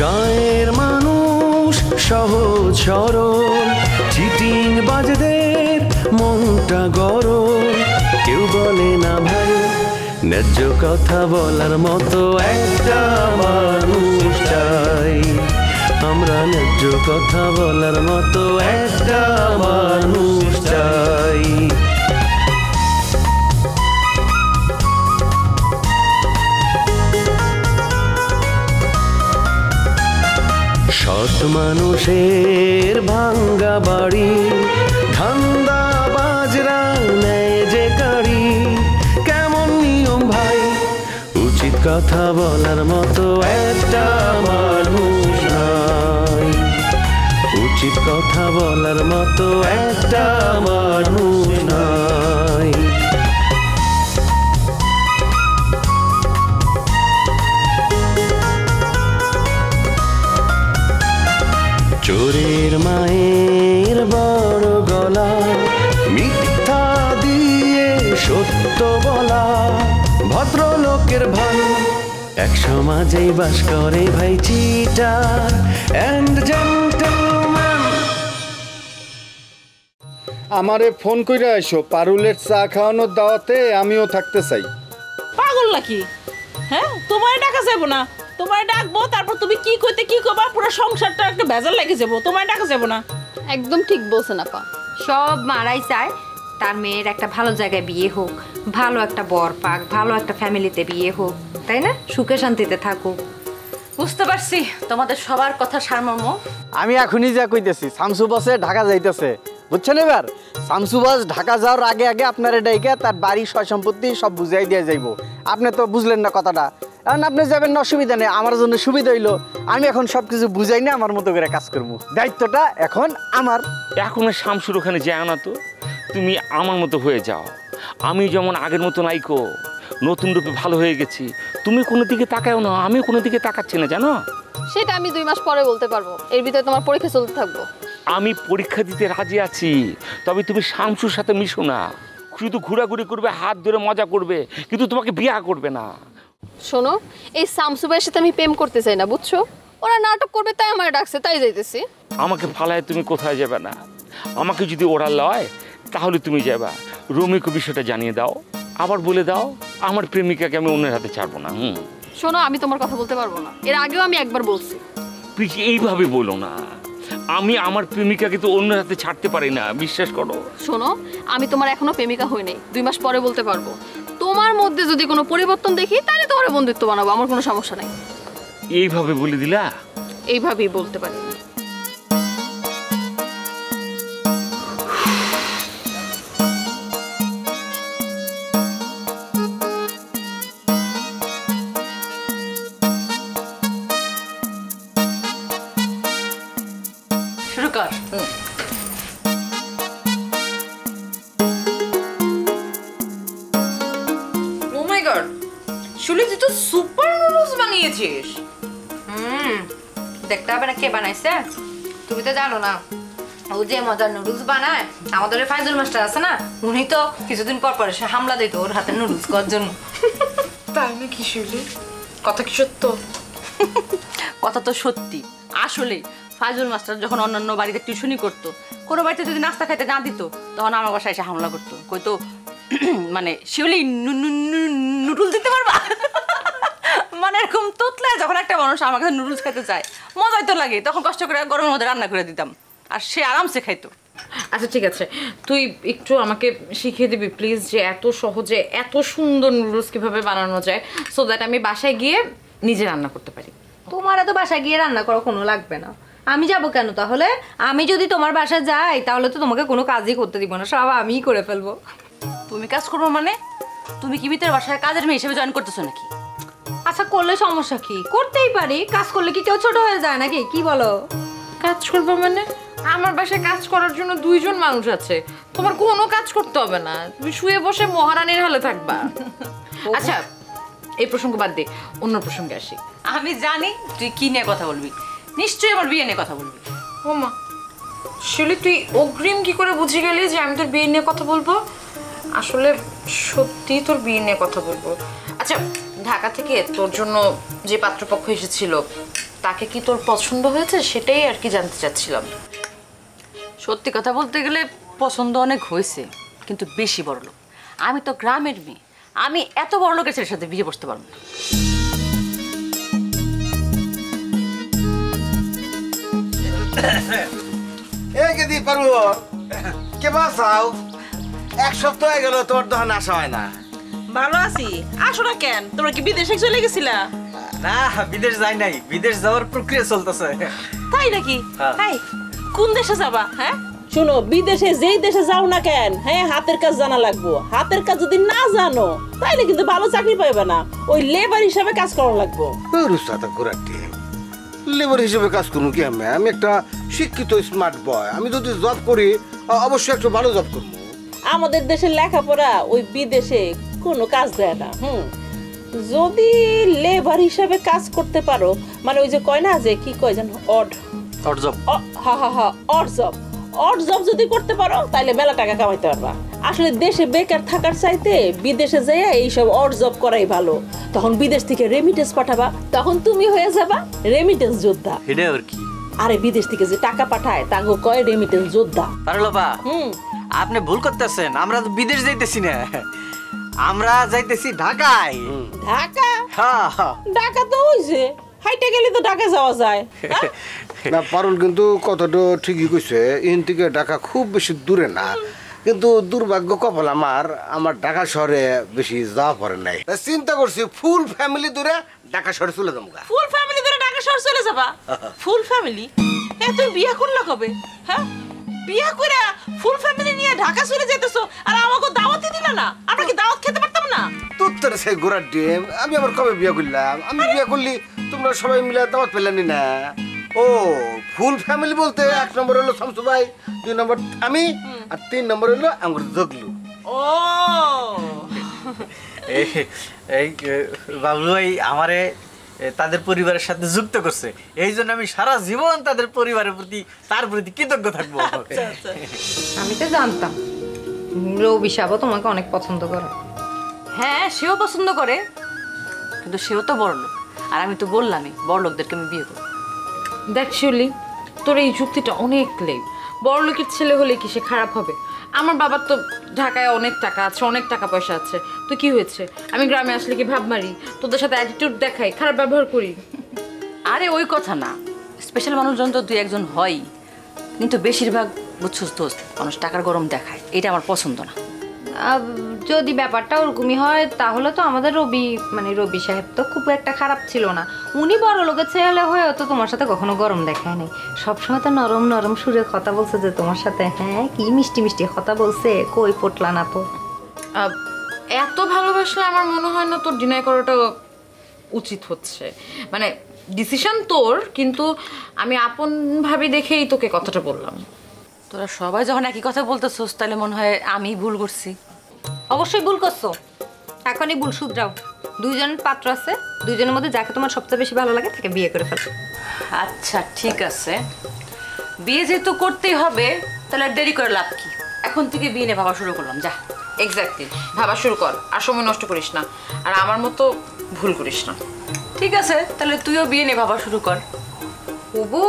গায়ের মানুষ সহজ সরল, চিটিং বাজদের মনটা গরম। কেউ বলে না ভাই ন্যায্য কথা বলার মতো একটা মানুষ চাই। আমরা ন্যায্য কথা বলার মতো একটা মানুষ চাই। সৎ মানুষের ভাঙ্গা বাড়ি, ধান্দা বাজরা নেয় যে গাড়ি। কেমন নিয়ম ভাই, উচিত কথা বলার মতো একটা মানুষ নাই। উচিত কথা বলার মতো একটা মানুষ নাই। চোরের মায়ের বড় গলা, মিথ্যা দিয়ে সত্য বলা। ভদ্রলোকের ভাই এক সমাজেই বাস করে ভাই চিটার এন্ড জেন্টলম্যান। আমারে ফোন কইরা আইসো, পারুলের চা খাওয়ানোর দাওয়াতে আমিও থাকতে চাই। পাগল নাকি? হ্যাঁ, তোমার ডাকা যাবো না। তোমার ডাকবো, তারপর তুমি কি কইতে কি করবা, পুরো সংসারটা একটা ভেজাল লেগে যাবো। তোমার ডাকা যাবো না। একদম ঠিক বলছেন আপা। সব মারাই চায় তার মেয়ের একটা ভালো জায়গায় বিয়ে হোক, ভালো একটা বর পাক, ভালো একটা ফ্যামিলিতে বিয়ে হোক, তাই না? সুখে শান্তিতে থাকুক। বুঝতে পারছি তোমাদের সবার কথা সারমর্ম। আমি এখনই যা কইতেছি, শামসু বসে ঢাকা যাইতেছে, বুঝছেন? এবার শামসু বস ঢাকা যাওয়ার আগে আগে আপনারা ডাইকে তার বাড়ি সয় সম্পত্তি সব বুঝাই দিয়ে যাইব। আপনি তো বুঝলেন না কথাটা, এখন আপনি যাবেন না, অসুবিধা নেই, আমার জন্য সুবিধা হইলো। আমি এখন সব কিছু বুঝাই না, আমার মতো করে কাজ করবো। দায়িত্বটা এখন আমার। এখন শামসুর ওখানে যায় না তো, তুমি আমার মতো হয়ে যাও। আমি যেমন আগের মতো নাইকো, নতুন রূপে ভালো হয়ে গেছি। তুমি কোনো দিকে তাকাও না, আমিও কোনো দিকে তাকাচ্ছি না, জানো? সেটা আমি 2 মাস পরে বলতে পারবো, এর ভিতরে তোমার পরীক্ষা চলতে থাকবো। আমি পরীক্ষা দিতে রাজি আছি, তবে তুমি শামসুর সাথে মিশো না। শুধু ঘোরাঘুরি করবে, হাত ধরে মজা করবে, কিন্তু তোমাকে বিয়ে করবে না। শোনো, এই শামসু ভাইয়ের সাথে আমি প্রেম করতে চাই না, বুঝছো? ওরা নাটক করবে তাই আমার ডাকছে, তাই যাইতেছি। আমাকে ফালায় তুমি কোথায় যাবে না। আমাকে যদি ওরা লয় তাহলে তুমি যাবা। রমিকে বিষয়টা জানিয়ে দাও, আবার বলে দাও আমার প্রেমিকাকে আমি অন্যের হাতে ছাড়বো না। শোনো, আমি তোমার কথা বলতে পারবো না, এর আগেও আমি একবার বলছি। প্লিজ এইভাবে বলো না, আমি আমার প্রেমিকাকে তো অন্যের হাতে ছাড়তে পারি না, বিশ্বাস করো। শোনো, আমি তোমার এখনো প্রেমিকা হই নাই, 2 মাস পরে বলতে পারবো। তোমার মধ্যে যদি কোনো পরিবর্তন দেখি তাহলে তোমার বন্ধুত্ব বানাবো, আমার কোনো সমস্যা নাই। এইভাবে বলে দিলা? এইভাবেই বলতে পারি। শুরু কর। ও মাই গড, শুলি তুই তো সুপার নুডলস বানিয়েছিস। দেখতে হবে না কে বানাইছে। তুমি তো জানো না, ও যে মজার নুডলস বানায়, আমাদের ফাইজুল মাস্টার আছে না, উনি তো কিছুদিন পর পর এসে হামলা দিত ওর হাতে নুডলস করার জন্য। তাই নাকি শুলি? কথা কি সত্য? কথা তো সত্যি। আসলে ফাইজুল মাস্টার যখন অন্যান্য বাড়িতে টিউশনি করতো, কোনো বাড়িতে যদি নাস্তা খাইতে না দিত, তখন আমার বাসায় এসে হামলা করতো। কইতো মানে শিউলি নুডলস দিতে পারবা? মানে এরকম তোতলায় যখন একটা মানুষ আমার কাছে নুডলস খেতে চায়, মজাই তো লাগে। তখন কষ্ট করে গরমের মধ্যে রান্না করে দিতাম, আর সে আরামসে খাইতো। আচ্ছা ঠিক আছে, তুই একটু আমাকে শিখিয়ে দিবি প্লিজ, যে এত সহজে এত সুন্দর নুডলস কিভাবে বানানো যায়, সো দ্যাট আমি বাসায় গিয়ে নিজে রান্না করতে পারি। তোমার এত বাসায় গিয়ে রান্না করা কোনো লাগবে না। আমি যাব কেন তাহলে? আমি যদি তোমার বাসায় যাই তাহলে তো তোমাকে কোনো কাজই করতে দিব না, সব আমিই করে ফেলবো। তুমি কাজ করবো মানে? তুমি কি ভিতরে বাসায় কাজের মেয়ে হিসেবে জয়েন করতেছো নাকি? আচ্ছা, করলে সমস্যা কি? করতেই পারি। কাজ করলে কি কেউ ছোট হয়ে যায় নাকি? কি বলো? কাজ করবো মানে? আমার বাসায় কাজ করার জন্য 2 জন মানুষ আছে, তোমার কোনো কাজ করতে হবে না, তুমি শুয়ে বসে মহারানীর হলে থাকবা। আচ্ছা, এই প্রসঙ্গ বাদ দে, অন্য প্রসঙ্গে আসি। আমি জানি তুই কি নিয়ে কথা বলবি, নিশ্চয়ই আমার বিয়ে নিয়ে কথা বলবি। ও মা, শিউলি তুই অগ্রিম কি করে বুঝে গেলি যে আমি তোর বিয়ে নিয়ে কথা বলবো? আসলে সত্যি তোর বিয়ে নিয়ে কথা বলবো। আচ্ছা, ঢাকা থেকে তোর জন্য যে পাত্রপক্ষ এসেছিল তাকে কি তোর পছন্দ হয়েছে সেটাই আর কি জানতে চাচ্ছিলাম। সত্যি কথা বলতে গেলে পছন্দ অনেক হয়েছে, কিন্তু বেশি বড় লোক। আমি তো গ্রামের মেয়ে, আমি এত বড় লোকের ছেলের সাথে বিয়ে বসতে পারবো না। কেদি পারবো কে বাসাও, এক সপ্তাহ হয়ে গেল তোর দোকানে আসা হয় না। ভালো আছি। আসো না কেন? তোমরা কি বিদেশে চলে গেছিলা? না, বিদেশ যাই নাই, বিদেশ যাওয়ার প্রক্রিয়া চলতেছে। তাই নাকি? তাই কোন দেশে যাবা? হ্যাঁ শোনো, বিদেশে যেই দেশে যাও না কেন, হ্যাঁ হাতের কাজ জানা লাগবো। হাতের কাজ যদি না জানো তাইলে কিন্তু ভালো চাকরি পাইবে না, ওই লেবার হিসাবে কাজ করা লাগবো। লেবার হিসেবে কাজ করবো কি? আমি একটা শিক্ষিত স্মার্ট বয়, আমি যদি জব করি অবশ্যই একটা ভালো জব করবো। আমাদের দেশের লেখাপড়া ওই বিদেশে কোনো কাজ দেয় না। যদি লেবার হিসাবে কাজ করতে পারো, মানে ওই যে কয় না যে কি কয় যেন অড জব, অড জব যদি করতে পারো তাহলে মেলা টাকা কামাইতে পারবা। আসলে দেশে বেকার থাকার চাইতে বিদেশে যাইয়া এইসব অড জব করাই ভালো। তখন বিদেশ থেকে রেমিটেন্স পাঠাবা, তখন তুমি হয়ে যাবা রেমিটেন্স যোদ্ধা। এটা আর কি? আরে বিদেশ থেকে যে টাকা পাঠায় তাকে কয় রেমিটেন্স যোদ্ধা। পারলোপা, আপনি ভুল করতেছেন। আমরা তো বিদেশ যাইতেছি না, আমরা যাইতেছি ঢাকায়। ঢাকা? হ্যাঁ, ঢাকা তো হইছে, হাইটে গেলে তো ঢাকা যাওয়া যায়। না পারুল কিন্তু কথাটা ঠিকই কইছে, এখান থেকে ঢাকা খুব বেশি দূরে না, কিন্তু দুর্ভাগ্য কপাল আমার ঢাকা শহরে বেশি যাওয়া পড়ে নাই। চিন্তা করছি ফুল ফ্যামিলি দূরে ঢাকা শহরে চলে যাবো। ফুল ফ্যামিলি ধরে ঢাকা শহর চলে যাবা? Full family? তুমি বিয়া করলা কবে? হ্যাঁ, বিয়া করে ফুল ফ্যামিলি নিয়ে ঢাকা চলে যেতেছো আর আমাকে দাওয়াতই দিলা না? আমরা কি দাওয়াত খেতে পারতাম না? তোর সেই গোড়ার ডিম, আমি আবার কবে বিয়ে করলাম? আমি বিয়ে করলি তোমরা সবাই মিলে দাওয়াত পেলেনি না? ও ফুল ফ্যামিলি বলতে 1 নম্বর হলো শামসু ভাই, 2 নম্বর আমি, আর 3 নম্বর হলো আমার জগলু। ও এই বাবলু ভাই আমারে তাদের পরিবারের সাথে যুক্ত করছে, এই জন্য আমি সারা জীবন তাদের পরিবারের প্রতি, তার প্রতি কৃতজ্ঞ থাকবো। আমি তো জানতাম রবি সাহেবও তোমাকে অনেক পছন্দ করে। হ্যাঁ, সেও পছন্দ করে, কিন্তু সেও তো বড় লোক, আর আমি তো বললামই বড় লোকদেরকে আমি বিয়ে করবো। দেখ শিউলি, তোর এই যুক্তিটা অনেক লেগ। বড় লোকের ছেলে হলে কি সে খারাপ হবে? আমার বাবার তো ঢাকায় অনেক টাকা আছে, অনেক টাকা পয়সা আছে। তো কি হয়েছে, আমি গ্রামে আসলে কি ভাব মারি, তোদের সাথে অ্যাটিটিউড দেখাই, খারাপ ব্যবহার করি? আরে ওই কথা না, স্পেশাল মানুষজন তো 2-1 হয়ই, কিন্তু বেশিরভাগ বুঝছস দোস্ত মানুষ টাকার গরম দেখায়, এটা আমার পছন্দ না। যদি ব্যাপারটা ওরকমই হয় তাহলে তো আমাদের রবি সাহেব তো খুব একটা খারাপ ছিল না। উনি বড় লোকের ছেলে হয়েও তো তোমার সাথে কখনো গরম দেখায় নাই, সবসময় তো নরম নরম সুরে কথা বলছে যে তোমার সাথে। হ্যাঁ, কি মিষ্টি মিষ্টি কথা বলছে, কই পটলা না তো। এত ভালোবাসলে আমার মনে হয় না তোর ডিনাই করাটা উচিত হচ্ছে। মানে ডিসিশন তোর, কিন্তু আমি আপন ভাবে দেখেই তোকে কথাটা বললাম। তোরা সবাই যখন একই কথা বলতেছস তাহলে মনে হয় আমি ভুল করছি। অবশ্যই ভুল করছো, এখনই ভুল শুধরাও। 2 জনের পাত্র আছে, 2 জনের মধ্যে যাকে তোমার সবচেয়ে বেশি ভালো লাগে তাকে বিয়ে করে ফেলো। আচ্ছা ঠিক আছে, বিয়ে যেহেতু করতেই হবে তাহলে আর দেরি করে লাভ কি? এখন থেকে বিয়ে নিয়ে ভাবা শুরু করলাম, যা। এক্স্যাক্টলি, ভাবা শুরু কর, আর সময় নষ্ট করিস না, আর আমার মতো ভুল করিস না। ঠিক আছে, তাহলে তুইও বিয়ে নিয়ে ভাবা শুরু কর। বুবু,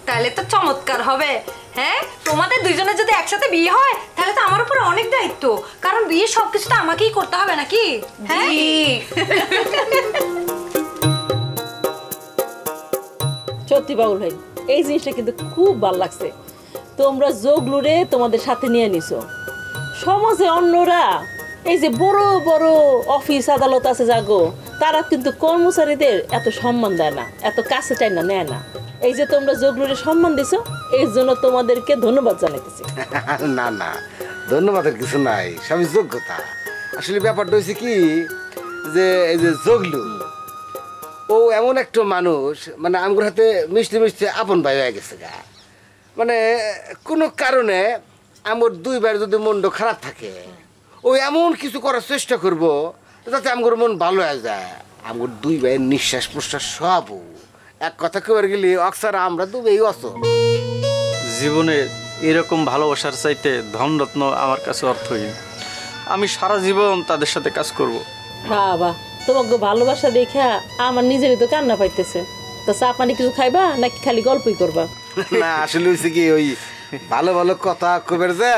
তাহলে তো চমৎকার হবে। হ্যাঁ, তোমাদের 2 জনের যদি একসাথে বিয়ে হয় তাহলে তো আমার উপরে অনেক দায়িত্ব, কারণ বিয়ে সবকিছু তো আমাকেই করতে হবে নাকি? হ্যাঁ, সত্যি বাবুল ভাই, এই জিনিসটা কিন্তু খুব ভালো লাগছে। তোমরা জগলুরে তোমাদের সাথে নিয়ে নিছো। সমাজে অন্যরা এই যে বড় বড় অফিস আদালত আছে জাগো, তারা কিন্তু কর্মচারীদের এত সম্মান দেয় না, এত কাছে চাই না, নেয় না। এই যে তোমরা জগলুরে সম্মান দিছো, এই জন্য তোমাদেরকে ধন্যবাদ জানাইতেছি। না না, ধন্যবাদের কিছু নাই, স্বামী যোগ্যতা। আসলে ব্যাপারটা হয়েছে কি, যে এই যে জগলু ও এমন একটা মানুষ, মানে আমার হাতে মিষ্টি মিষ্টি আপন ভাই হয়ে গেছে গা। মানে কোনো কারণে আমার 2 ভাইয়ের যদি মনটা খারাপ থাকে, ও এমন কিছু করার চেষ্টা করবো যাতে আমার মন ভালো হয়ে যায়। আমার 2 ভাইয়ের নিঃশ্বাস প্রশ্বাস সব এক কথা কেবার গেলে অক্সার আমরা 2 ভাই অস। জীবনে এরকম ভালোবাসার চাইতে ধনরত্ন আমার কাছে অর্থহীন। আমি সারা জীবন তাদের সাথে কাজ করব। বাবা, তোমাকে ভালোবাসা দেখা আমার নিজেরই তো কান্না পাইতেছে। জীবনে এরকম ভালোবাসার চাইতে ধনরত্ন আমার কাছে অর্থহীন। আমি সারা জীবন তাদের সাথে কাজ করব। তা চা পানি কিছু খাইবা নাকি খালি গল্পই করবা? না আসলে হয়েছে কি ওই ভালো ভালো কথা কবের যা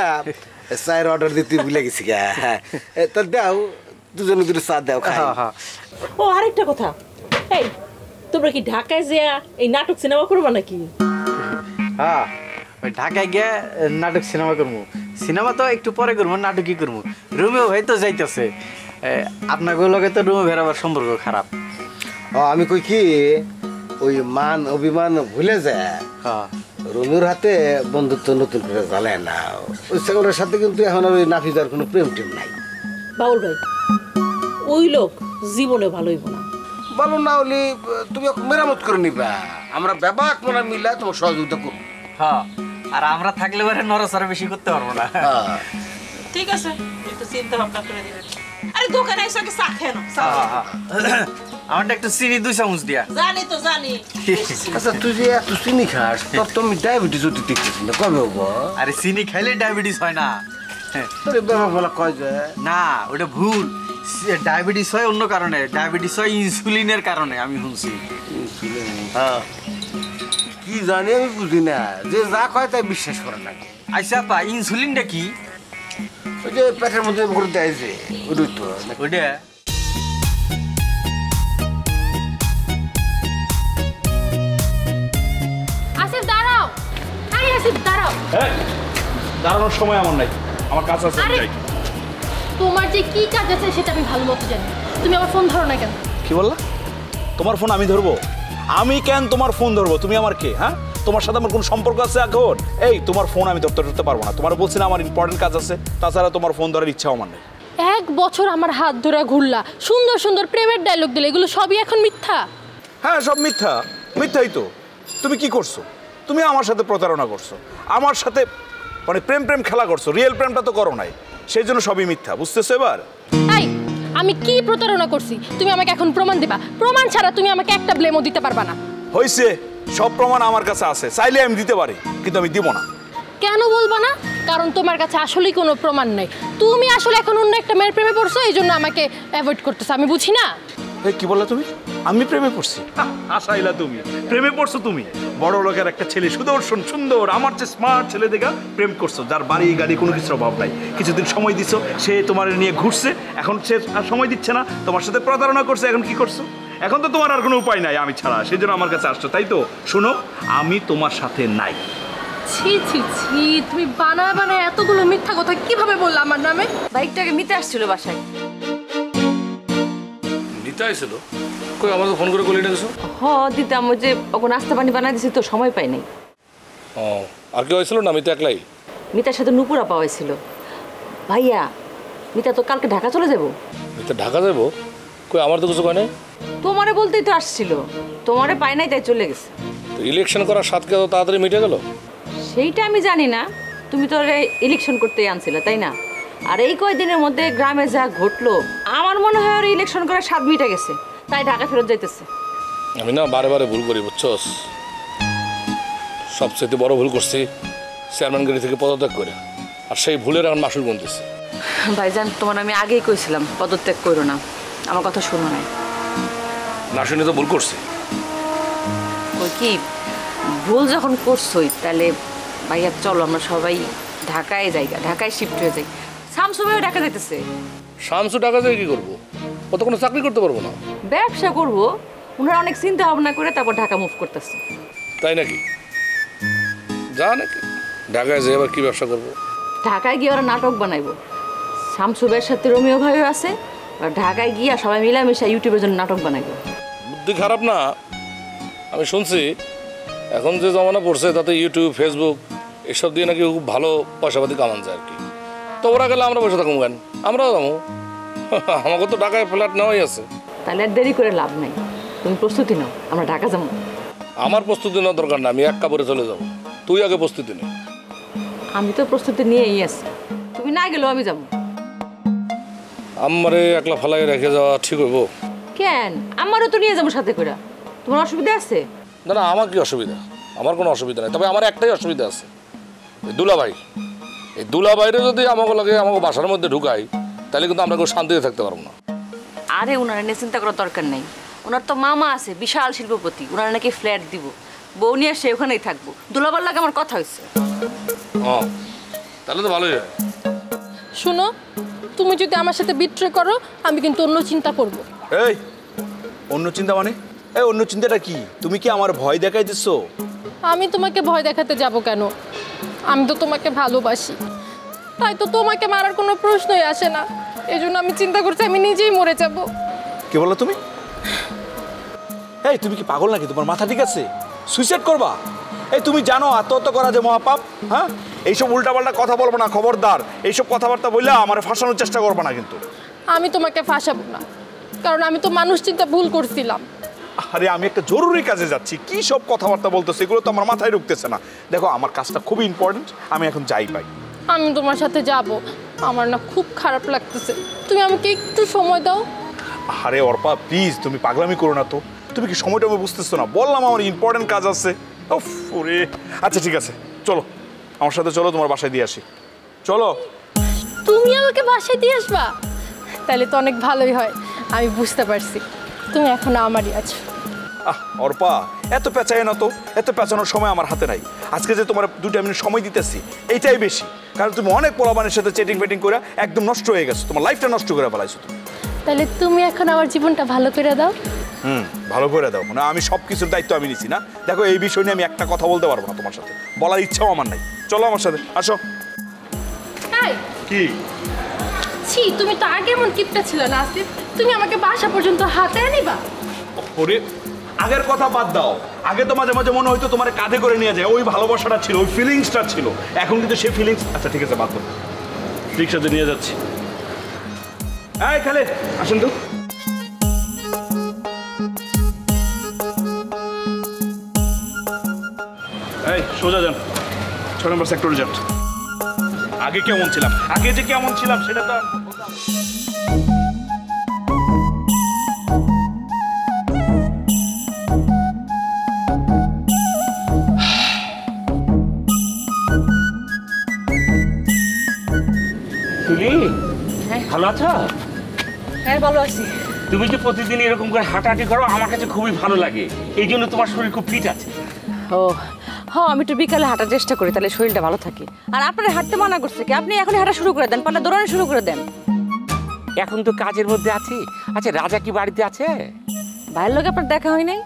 চায়ের অর্ডার দিতে ভুলে গেছি গা। তা দাও দুজনে দুটো চা দাও খাই। ও আরেকটা কথা, এই তোমরা কি ঢাকায় যেয়া এই নাটক সিনেমা করবা নাকি? হ্যাঁ ওই ঢাকায় গিয়ে নাটক সিনেমা করবো। সিনেমা তো একটু পরে করবো, নাটকই করবো। রুমেও হয়তো যাইতেছে। আপনার লগে তো রুমে বেরোবার সম্পর্ক খারাপ। আমি কই কি ওই মান অভিমান ভুলে যায় রুমির হাতে বন্ধুত্ব নতুন করে জ্বালায় না। ওই সেগুলোর সাথে কিন্তু এখন আর ওই নাফিজার কোনো প্রেম টেম নাই। বাউল ভাই, ওই লোক জীবনে ভালো হইব না। ভালো না হলে তুমি মেরামত করে নিবা, আমরা ব্যাপক মনে মিলা তোমার সহযোগিতা করবো। হ্যাঁ, আর আমরা থাকলে পরে নড়াচড়া বেশি করতে পারবো না। ঠিক আছে, একটু চিন্তা ভাবনা করে দিবেন। আরে দোকানে এসে আগে চা খেয়ে নাও। আমারটা একটু চিনি 2 চামচ দিয়া। জানি তো জানি। আচ্ছা তুই যে এত চিনি খাস তোর তো আমি ডায়াবেটিস হতে দেখতেছি না, কবে হবো? আরে চিনি খাইলে ডায়াবেটিস হয় না। তোর ব্যাপার বলা কয় যায় না, ওটা ভুল। ডায়াবেটিস হয় অন্য কারণে, ডায়াবেটিস হয় ইনসুলিনের কারণে আমি শুনছি। হ্যাঁ কি জানি আমি বুঝি না, যে যা কয় তাই বিশ্বাস করে না। আচ্ছা আপা, ইনসুলিনটা কি? ওই যে পেটের মধ্যে করে দেয় যে ওই তো ওইটা আসিফ দাঁড়াও, আরে আসিফ দাঁড়াও। দাঁড়ানোর সময় আমার নাই, আমার কাজ আছে। তোমার যে কি কাজ আছে সেটা আমি ভালো মতো জানি। তুমি আমার ফোন ধরো না কেন? কি বললা? তোমার ফোন আমি ধরবো? আমি কেন তোমার ফোন ধরবো? তুমি আমার কে? হ্যাঁ, তোমার সাথে আমার কোনো সম্পর্ক আছে এখন? এই তোমার ফোন আমি ধরতে পারবো না। তোমার বলছি না আমার ইম্পর্টেন্ট কাজ আছে, তাছাড়া তোমার ফোন ধরার ইচ্ছাও আমার নেই। 1 বছর আমার হাত ধরে ঘুরলা, সুন্দর সুন্দর প্রেমের ডায়লগ দিলে, এগুলো সবই এখন মিথ্যা? হ্যাঁ, সব মিথ্যা। মিথ্যাই তো। তুমি কি করছো? তুমি আমার সাথে প্রতারণা করছো, আমার সাথে মানে প্রেম খেলা করছো। রিয়েল প্রেমটা তো করো নাই, সেই জন্য সবই মিথ্যা। বুঝতেছো এবার? এই আমি কি প্রতারণা করছি তুমি আমাকে এখন প্রমাণ দিবা। প্রমাণ ছাড়া তুমি আমাকে একটা ব্লেমও দিতে পারবা না। হইছে, সব প্রমাণ আমার কাছে আছে, চাইলে আমি দিতে পারি, কিন্তু আমি দিব না। কেন বলবা না? কারণ তোমার কাছে আসলেই কোনো প্রমাণ নেই। তুমি আসলে এখন অন্য একটা মেয়ের প্রেমে পড়ছো, এই জন্য আমাকে অ্যাভয়েড করতেছো। আমি বুঝি না। এই কি বললা তুমি? আমি প্রেমে পড়ছি? আশাইলা তুমি প্রেমে পড়ছো? তুমি বড় লোকের একটা ছেলে, সুদর্শন সুন্দর, আমার চেয়ে স্মার্ট ছেলে দেখা প্রেম করছো, যার বাড়ি গাড়ি কোনো কিছুর অভাব নাই। কিছুদিন সময় দিছো, সে তোমার নিয়ে ঘুরছে, এখন সে আর সময় দিচ্ছে না, তোমার সাথে প্রতারণা করছে। এখন কি করছো? এখন তো তোমার আর কোনো উপায় নাই আমি ছাড়া, সেই জন্য আমার কাছে আসছো, তাই তো? শোনো, আমি তোমার সাথে নাই। ছি ছি ছি, তুমি বানায় এতগুলো মিথ্যা কথা কিভাবে বললা আমার নামে? বাইকটাকে নিতে আসছিল বাসায়। নিতে আসছিল? কই আমার ফোন করে কলিটা গেছো? দিতাম, ওই যে ওকে নাস্তা পানি বানাই দিছি তো, সময় পাই নাই। ও, আর কেউ হয়েছিল না? আমি তো একলাই। মিতার সাথে নুপুরা পাওয়া হয়েছিল। ভাইয়া, মিতা তো কালকে ঢাকা চলে যাবো। মিতা ঢাকা যাবো? কই আমার তো কিছু কয় নাই। তোমারে বলতেই তো আসছিল, তোমারে পাই নাই তাই চলে গেছে। তো ইলেকশন করার সাথে তো তাড়াতাড়ি মিটে গেল। সেইটা আমি জানি না, তুমি তো ইলেকশন করতেই আনছিলে তাই না? আর এই কয়দিনের মধ্যে গ্রামে যা ঘটলো, আমার মনে হয় ওর ইলেকশন করার স্বাদ মিটে গেছে, তাই ঢাকা ফেরত যাইতেছে। আমি না বারে বারে ভুল করি, বুঝছস? সবচেয়ে বড় ভুল করছি চেয়ারম্যানগিরি থেকে পদত্যাগ করে, আর সেই ভুলের এখন মাসুল গুনতেছি। ভাইজান, তোমার আমি আগেই কইছিলাম পদত্যাগ করো না, আমার কথা শোনো নাই। না শুনে তো ভুল করছি। ওই কি ভুল যখন করছোই, তাহলে ভাইয়া চলো আমরা সবাই ঢাকায় যাই, ঢাকায় শিফট হয়ে যাই। শামসু ভাইও ঢাকা যাইতেছে। শামসু টাকা যায় কি করবো? ও তো কোনো চাকরি করতে পারবো না। ব্যবসা করবো, ওনারা অনেক চিন্তা ভাবনা করে তারপর ঢাকা মুভ করতেছে। তাই নাকি? যা নাকি ঢাকায় যাই, আবার কি ব্যবসা করবো? ঢাকায় গিয়ে ওরা নাটক বানাইবো। শামসু ভাইয়ের সাথে রোমিও ভাইও আছে, আর ঢাকায় গিয়া সবাই মিলামিশা ইউটিউবের জন্য নাটক বানাইবো। বুদ্ধি খারাপ না। আমি শুনছি এখন যে জমানা পড়ছে তাতে ইউটিউব, ফেসবুক এসব দিয়ে নাকি খুব ভালো পয়সাপাতি কামান যায় আর কি। তো ওরা গেলে আমরা বসে থাকুন কেন? আমরাও যাবো। আমাকে তো ঢাকায় ফ্ল্যাট নেওয়াই আছে। তাহলে আর দেরি করে লাভ নাই, তুমি প্রস্তুতি নাও, আমরা ঢাকা যাবো। আমার প্রস্তুতি নেওয়ার দরকার না, আমি এক কাপড়ে চলে যাবো। তুই আগে প্রস্তুতি নে। আমি তো প্রস্তুতি নিয়েই আছি, তুমি না গেলেও আমি যাবো। আমারে একলা ফালাই রেখে যাওয়া ঠিক হইব? কেন, আমারও তো নিয়ে যাবো সাথে করে। তোমার অসুবিধা আছে? না না, আমার কি অসুবিধা? আমার কোনো অসুবিধা নেই, তবে আমার একটাই অসুবিধা আছে, এই দুলাভাই। এই দুলাভাইরে যদি আমাকে লাগে আমাকে বাসার মধ্যে ঢুকাই, তাহলে কিন্তু আমরা কেউ শান্তিতে থাকতে পারবো না। আরে ওনারা নিয়ে চিন্তা করার দরকার নেই, ওনার তো মামা আছে বিশাল শিল্পপতি, ওনারা নাকি ফ্ল্যাট দিব, বউ নিয়ে সে ওখানেই থাকবো। দুলাবার লাগে আমার কথা হয়েছে। ও তাহলে তো ভালোই হয়। শুনো, তুমি যদি আমার সাথে বিট্রে করো আমি কিন্তু অন্য চিন্তা করব। এই অন্য চিন্তা মানে? এই অন্য চিন্তাটা কি? তুমি কি আমার ভয় দেখাই দিচ্ছ? আমি তোমাকে ভয় দেখাতে যাব কেন? আমি তো তোমাকে ভালোবাসি, তাই তো তোমাকে মারার কোনো প্রশ্নই আসে না। এই জন্য আমি চিন্তা করছি আমি নিজেই মরে যাব। কি বলো তুমি? এই তুমি কি পাগল নাকি? তোমার মাথা ঠিক আছে? সুইসাইড করবা? এই তুমি জানো আত্মহত্যা করা যে মহাপাপ? হ্যাঁ, এইসব উল্টাপাল্টা কথা বলবো না, খবরদার। এইসব কথাবার্তা বললে আমার ফাঁসানোর চেষ্টা করবো না কিন্তু। আমি তোমাকে ফাঁসাবো না, কারণ আমি তো মানুষ চিন্তা ভুল করছিলাম। আরে আমি একটা জরুরি কাজে যাচ্ছি, কি সব কথাবার্তা বলতেছে এগুলো তো আমার মাথায় ঢুকতেছে না। দেখো আমার কাজটা খুবই ইম্পর্টেন্ট, আমি এখন যাই পাই। আমি তোমার সাথে যাব, আমার না খুব খারাপ লাগতেছে, তুমি আমাকে একটু সময় দাও। আরে অর্পা প্লিজ, তুমি পাগলামি করো না তো। তুমি কি সময়টা আমি বুঝতেছো না? বললাম আমার ইম্পর্টেন্ট কাজ আছে। ওরে আচ্ছা ঠিক আছে, চলো আমার সাথে, চলো তোমার বাসায় দিয়ে আসি। চলো। তুমি আমাকে বাসায় দিয়ে আসবা? তাহলে তো অনেক ভালোই হয়। আমি বুঝতে পারছি তুমি এখন আমারই আছো। অর্পা এত পেঁচায় না তো, এত পেঁচানোর সময় আমার হাতে নাই। আজকে যে তোমার 2 মিনিট সময় দিতেছি এইটাই বেশি, কারণ তুমি অনেক পোলাপানের সাথে চেটিং ফেটিং করে একদম নষ্ট হয়ে গেছো, তোমার লাইফটা নষ্ট করে ফেলাইছো তুমি। তাহলে তুমি এখন আমার জীবনটা ভালো করে দাও। ভালো করে দাও মানে আমি সব কিছুর দায়িত্ব আমি নিছি না। দেখো এই বিষয় নিয়ে আমি একটা কথা বলতে পারবো না তোমার সাথে, বলার ইচ্ছাও আমার নাই। চলো আমার সাথে আসো। কি ছি, তুমি তো আগে এমন কিপটা ছিল না আসিফ, তুমি আমাকে বাসা পর্যন্ত হাতে আনিবা? ওরে আগের কথা বাদ দাও, আগে তো মাঝে মাঝে মনে হয়তো তোমার কাঁধে করে নিয়ে যায়, ওই ভালোবাসাটা ছিল, ওই ফিলিংসটা ছিল। এখন কিন্তু সেই ফিলিংস, আচ্ছা ঠিক আছে বাদ দাও, রিক্সাতে নিয়ে যাচ্ছি। এই খালে আসুন তো। এই সোজা যান, 6 নম্বর সেক্টরে যান। আগে কেমন ছিলাম, আগে যে কেমন ছিলাম সেটা তো ভালো আছো? হ্যাঁ ভালো আছি। তুমি যে প্রতিদিন এরকম করে হাঁটাহাঁটি করো আমার কাছে খুবই ভালো লাগে, এই জন্য তোমার শরীর খুব ফিট আছে। ও হ্যাঁ, আমি একটু বিকালে হাঁটার চেষ্টা করি, তাহলে শরীরটা ভালো থাকে। আর আপনার হাঁটতে মানা করছে কি? আপনি এখনই হাঁটা শুরু করে দেন, পারলে দৌড়ানো শুরু করে দেন। এখন তো কাজের মধ্যে আছি। আচ্ছা রাজা কি বাড়িতে আছে? ভাইয়ের লোক আপনার দেখা হয় নাই?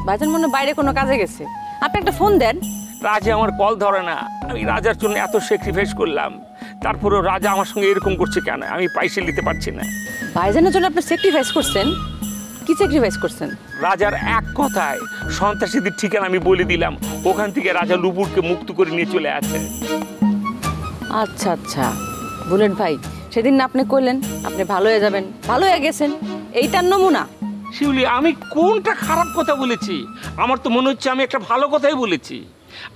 ভাইজান মনে হয় বাইরে কোনো কাজে গেছে, আপনি একটা ফোন দেন। রাজা আমার কল ধরে না, আমি রাজার জন্য এত স্যাক্রিফাইস করলাম, তারপরেও রাজা আমার সঙ্গে এরকম করছে কেন? আমি পয়সা নিতে পারছি না। ভাইজানের জন্য আপনি স্যাক্রিফাইস করছেন? কি স্যাক্রিফাইস করছেন? রাজার এক কথায় সন্ত্রাসীদের ঠিকানা আমি বলে দিলাম, ওখান থেকে রাজা লুবুরকে মুক্ত করে নিয়ে চলে আসে। আচ্ছা আচ্ছা বুলেট ভাই, সেদিন না আপনি কইলেন আপনি ভালো হয়ে যাবেন, ভালো হয়ে গেছেন, এইটার নমুনা। শিউলি আমি কোনটা খারাপ কথা বলেছি? আমার তো মনে হচ্ছে আমি একটা ভালো কথাই বলেছি।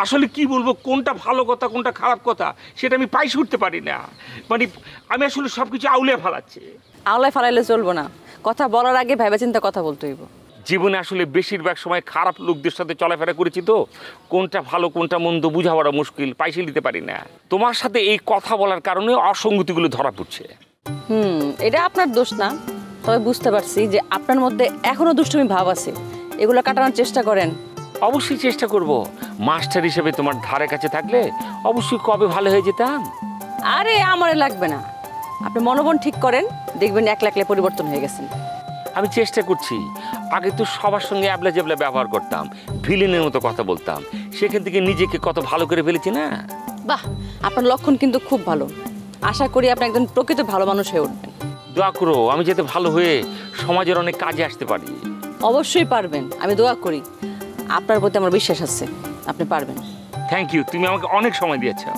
আসলে কি বলবো, কোনটা ভালো কথা কোনটা খারাপ কথা সেটা আমি পাইশ উঠতে পারি না। মানে আমি আসলে সব কিছু আউলে ফেলাচ্ছি। আওলায় ফালাইলে চলবো না, কথা বলার আগে ভেবে চিন্তা কথা বলতে হইব। জীবনে আসলে বেশিরভাগ সময় খারাপ লোকদের সাথে চলাফেরা করেছি, তো কোনটা ভালো কোনটা মন্দ বুঝা বড় মুশকিল, পাইছে দিতে পারি না। তোমার সাথে এই কথা বলার কারণে অসঙ্গতিগুলো ধরা পড়ছে। এটা আপনার দোষ না, তবে বুঝতে পারছি যে আপনার মধ্যে এখনো দুষ্টুমি ভাব আছে, এগুলো কাটানোর চেষ্টা করেন। অবশ্যই চেষ্টা করব। মাস্টার হিসেবে তোমার ধারে কাছে থাকলে অবশ্যই কবে ভালো হয়ে যেতাম। আরে আমারে লাগবে না, আপনি মনোবল ঠিক করেন, দেখবেন একলা একলা পরিবর্তন হয়ে গেছেন। আমি চেষ্টা করছি। আগে তো সবার সঙ্গে অ্যাবলা জেবলা ব্যবহার করতাম, ভিলেনের মতো কথা বলতাম, সেখান থেকে নিজেকে কত ভালো করে ফেলেছি না। বাহ, আপনার লক্ষণ কিন্তু খুব ভালো। আশা করি আপনি একজন প্রকৃত ভালো মানুষ হয়ে উঠবেন। দোয়া করো আমি যাতে ভালো হয়ে সমাজের অনেক কাজে আসতে পারি। অবশ্যই পারবেন, আমি দোয়া করি। আপনার প্রতি আমার বিশ্বাস আছে, আপনি পারবেন। থ্যাংক ইউ, তুমি আমাকে অনেক সময় দিয়েছো।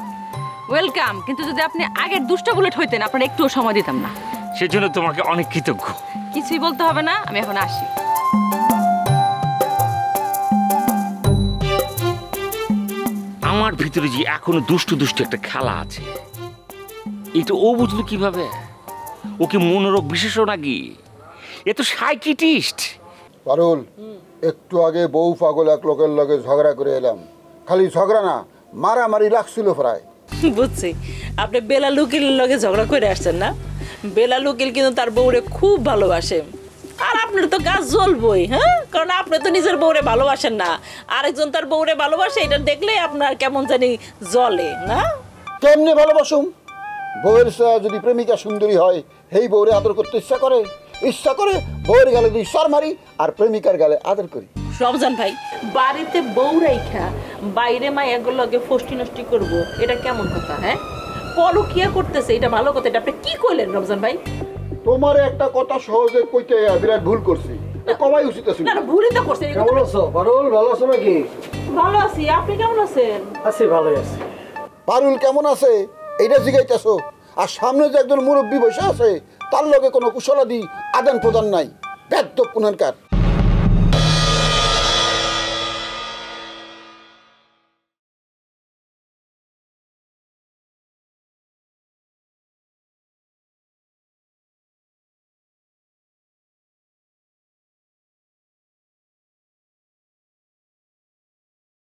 ওয়েলকাম। কিন্তু যদি আপনি আগের দুষ্ট বুলেট হইতেন, আপনার একটুও সময় দিতাম না। সেজন্য তোমাকে অনেক কৃতজ্ঞ। কিছুই বলতে হবে না, আমি এখন আসি। আমার ভিতরে যে এখনো দুষ্টু দুষ্টু একটা খেলা আছে, এটা ও বুঝলো কিভাবে? ও কি মনোরোগ বিশেষজ্ঞ নাকি? এ তো সাইকিয়াট্রিস্ট। পারুল, একটু আগে বউ পাগল এক লোকের লগে ঝগড়া করে এলাম। খালি ঝগড়া না, মারামারি লাগছিল প্রায়। বুঝছি, আপনি বেলাল উকিলের লগে ঝগড়া করে আসছেন না? বেলাল উকিল কিন্তু তার বউরে খুব ভালোবাসে। আর আপনার তো গাছ জ্বলবই, হ্যাঁ, কারণ আপনি তো নিজের বউরে ভালোবাসেন না, আরেকজন তার বউরে ভালোবাসে, এটা দেখলে আপনার কেমন জানি জ্বলে না। কেমনে ভালোবাসুম? বউয়ের চেয়ে যদি প্রেমিকা সুন্দরী হয় সেই বউরে আদর করতে ইচ্ছা করে বউয়ের গালে দুই সর মারি আর প্রেমিকার গালে আদর করি। রমজান ভাই, বাড়িতে বউ রাইখা বাইরে মায়ের লগে ফষ্টি নষ্টি করবো, এটা কেমন কথা? হ্যাঁ, পরকিয়া করতেছে, এটা ভালো কথা? এটা আপনি কি কইলেন রমজান ভাই? তোমার একটা কথা সহজে কইতে বিরাট ভুল করছি, কমাই উচিত আছে। না ভুলই তো করছে। কেমন আছো পারুল? ভালো আছো নাকি? ভালো আছি, আপনি কেমন আছেন? আছি, ভালোই আছি। পারুল কেমন আছে এইটা জিগাইতেছো, আর সামনে যে একজন মুরব্বী বসে আছে তার লগে কোনো কুশলাদি আদান প্রদান নাই, বেদ্য কোনকার।